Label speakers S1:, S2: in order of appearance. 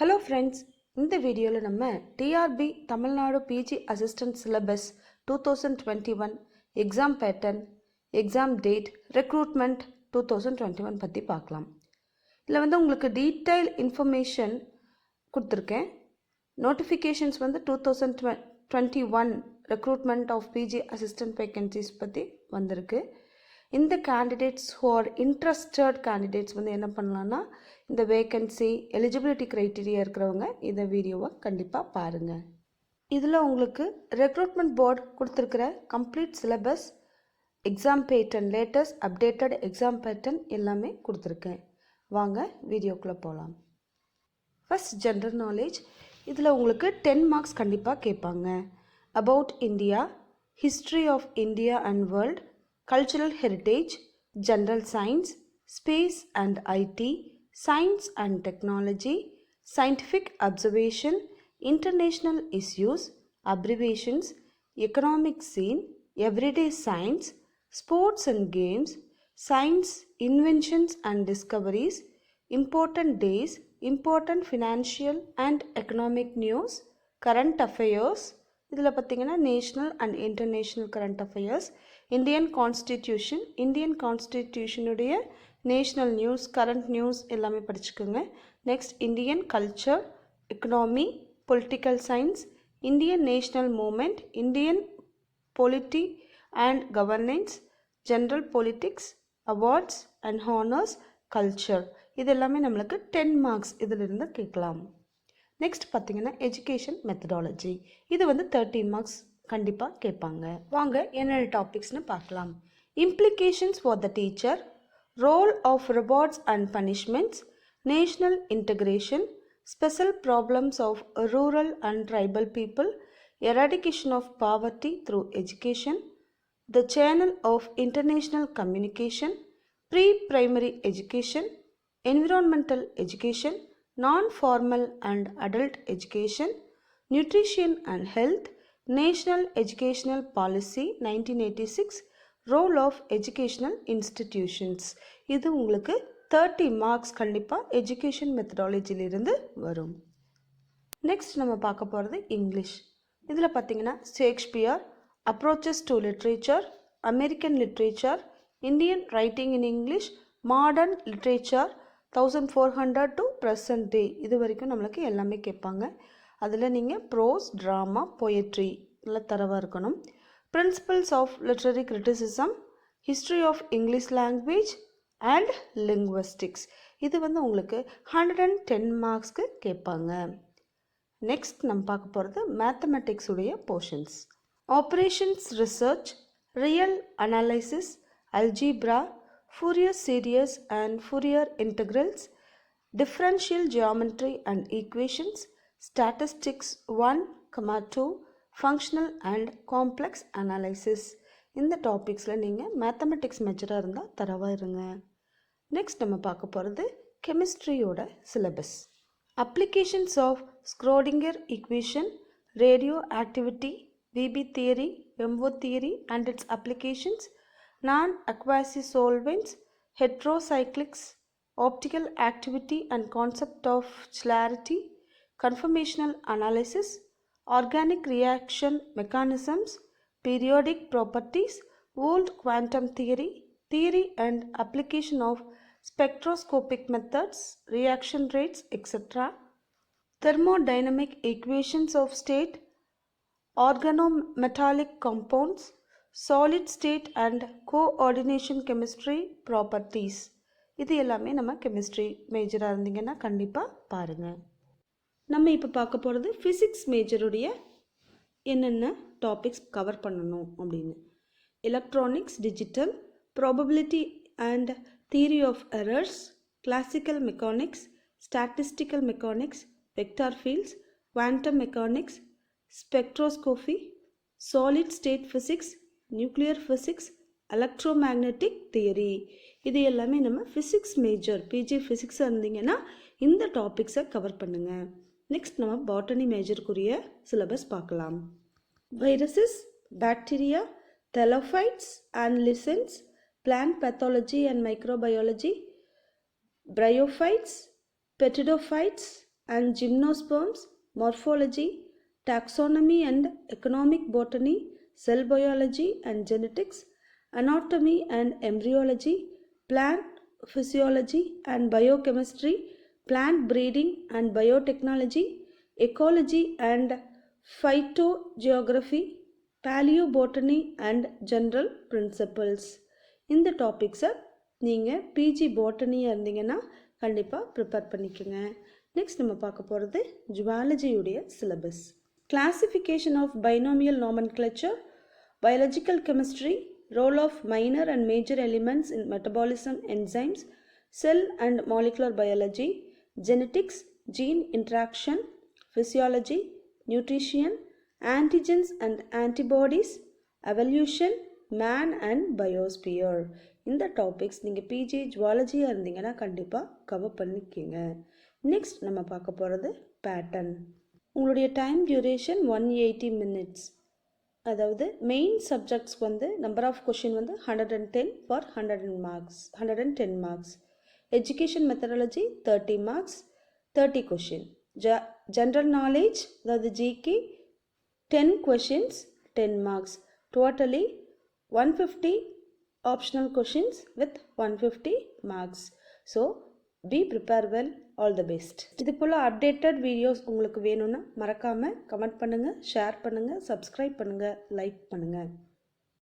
S1: Hello friends, இந்த வீடியோவில் நம்ம TRB Tamil Nadu PG assistant syllabus 2021 exam pattern, exam date, recruitment 2021 பற்றி பார்க்கலாம். இதில் உங்களுக்கு டீட்டெயில் இன்ஃபர்மேஷன் கொடுத்துருக்கேன். Notifications 2021 recruitment of PG assistant vacancies பற்றி வந்திருக்கு. இந்த candidates who are interested candidates என்ன பண்ணலான்னா, இந்த வேக்கன்சி எலிஜிபிலிட்டி க்ரைட்டீரியா இருக்கிறவங்க இந்த வீடியோவை கண்டிப்பாக பாருங்கள். இதில் உங்களுக்கு ரெக்ரூட்மெண்ட் போர்டு கொடுத்துருக்கிற complete syllabus, exam pattern, latest updated exam pattern எல்லாமே கொடுத்துருக்கேன். வாங்க வீடியோக்குள்ளே போகலாம். First general knowledge. இதில் உங்களுக்கு 10 மார்க்ஸ் கண்டிப்பாக கேட்பாங்க. About India, history of India and world, cultural heritage, general science, space and IT, science and technology, scientific observation, international issues, abbreviations, economic scene, everyday science, sports and games, science, inventions and discoveries, important days, important financial and economic news, current affairs. இதில் பார்த்தீங்கன்னா national and international current affairs, Indian கான்ஸ்டிடியூஷனுடைய national news, current news எல்லாமே படிச்சுக்கோங்க. Next Indian culture, economy, political science, Indian national movement, Indian polity and governance, general politics, awards and honours, culture. இது எல்லாமே நம்மளுக்கு 10 marks இதிலிருந்து கேட்கலாம். நெக்ஸ்ட் பார்த்தீங்கன்னா education methodology. இது 13 மார்க்ஸ் கண்டிப்பாக கேட்பாங்க. வாங்க என்னென்ன டாபிக்ஸ்னு பார்க்கலாம். Implications for the teacher, role of rewards and punishments, national integration, special problems of rural and tribal people, eradication of poverty through education, the channel of international communication, pre primary education, environmental education, non-formal and adult education, nutrition and health, National Educational Policy 1986, role of educational institutions. இது உங்களுக்கு 30 marks கண்டிப்பாக education மெத்தடாலஜிலிருந்து வரும். Next நம்ம பார்க்க போகிறது English. இதில் பார்த்தீங்கன்னா Shakespeare, approaches to literature, American literature, Indian writing in English, modern literature 1400 to present டே, இது வரைக்கும் நம்மளுக்கு எல்லாமே கேட்பாங்க. அதில் நீங்கள் ப்ரோஸ், ட்ராமா, பொயட்ரி எல்லாம் தரவாக இருக்கணும். Principles of literary criticism, history of English language and linguistics. இது உங்களுக்கு 110 மார்க்ஸ்க்கு கேட்பாங்க. நெக்ஸ்ட் நம்ம பார்க்க போகிறது மேத்தமெட்டிக்ஸ் உடைய portions. Operations research, real analysis, algebra, Fourier series and Fourier integrals, differential geometry and equations, statistics 1, 2, functional and complex analysis. இந்த டாபிக்ஸில் நீங்கள் mathematics மேஜராக இருந்தால் தரவாக இருங்க. நெக்ஸ்ட் நம்ம பார்க்க போகிறது கெமிஸ்ட்ரியோட syllabus. Applications of Schrodinger equation, radioactivity, VB theory, MO theory and its applications, non-aqueous solvents, heterocyclics, optical activity and concept of celerity, conformational analysis, organic reaction mechanisms, periodic properties, old quantum theory, theory and application of spectroscopic methods, reaction rates, etc., thermodynamic equations of state, organometallic compounds, solid state and coordination chemistry properties. இது எல்லாமே நம்ம chemistry மேஜராக இருந்தீங்கன்னா கண்டிப்பாக பாருங்கள். நம்ம இப்போ பார்க்க போகிறது ஃபிசிக்ஸ் மேஜருடைய என்னென்ன டாபிக்ஸ் கவர் பண்ணணும் அப்படின்னு. Electronics, digital, probability and theory of errors, classical mechanics, statistical mechanics, vector fields, quantum mechanics, spectroscopy, solid state physics, nuclear physics, electromagnetic theory. இது எல்லாமே நம்ம ஃபிசிக்ஸ் மேஜர் பிஜி ஃபிசிக்ஸாக இருந்தீங்கன்னா இந்த டாபிக்ஸை கவர் பண்ணுங்கள். நெக்ஸ்ட் நம்ம பாட்டனி மேஜருக்குரிய சிலபஸ் பார்க்கலாம். Viruses, bacteria, thallophytes and lichens, plant pathology and microbiology, bryophytes, pteridophytes and gymnosperms, morphology, taxonomy and economic botany, cell biology and genetics, anatomy and embryology, plant physiology and biochemistry, plant breeding and biotechnology, ecology and phytogeography, paleobotany and general principles. இந்த டாபிக்ஸை நீங்கள் PG பாட்டனியாக இருந்தீங்கன்னா கண்டிப்பாக prepare பண்ணிக்கோங்க. Next நம்ம பார்க்க போகிறது ஜுவாலஜியுடைய syllabus. Classification of binomial nomenclature, biological chemistry, role of minor and major elements in metabolism enzymes, cell and molecular biology, genetics, gene interaction, physiology, nutrition, antigens and antibodies, evolution, man and biosphere. இந்த topics நீங்கள் PG ஜுவாலஜியாக இருந்தீங்கன்னா கண்டிப்பாக cover பண்ணிக்கோங்க. Next நம்ம பார்க்க போகிறது pattern. உங்களுடைய time duration 180 minutes. அதாவது main subjects number of question 110 for 110 marks. Education methodology 30 marks, 30 question. General knowledge, அதாவது GK 10 questions, 10 marks. Totally 150 optional questions with 150 marks. So, be prepare well. All the best. இது போல updated videos உங்களுக்கு வேணும்னா மறக்காம comment பண்ணுங்க, share பண்ணுங்க, subscribe பண்ணுங்க, like பண்ணுங்க.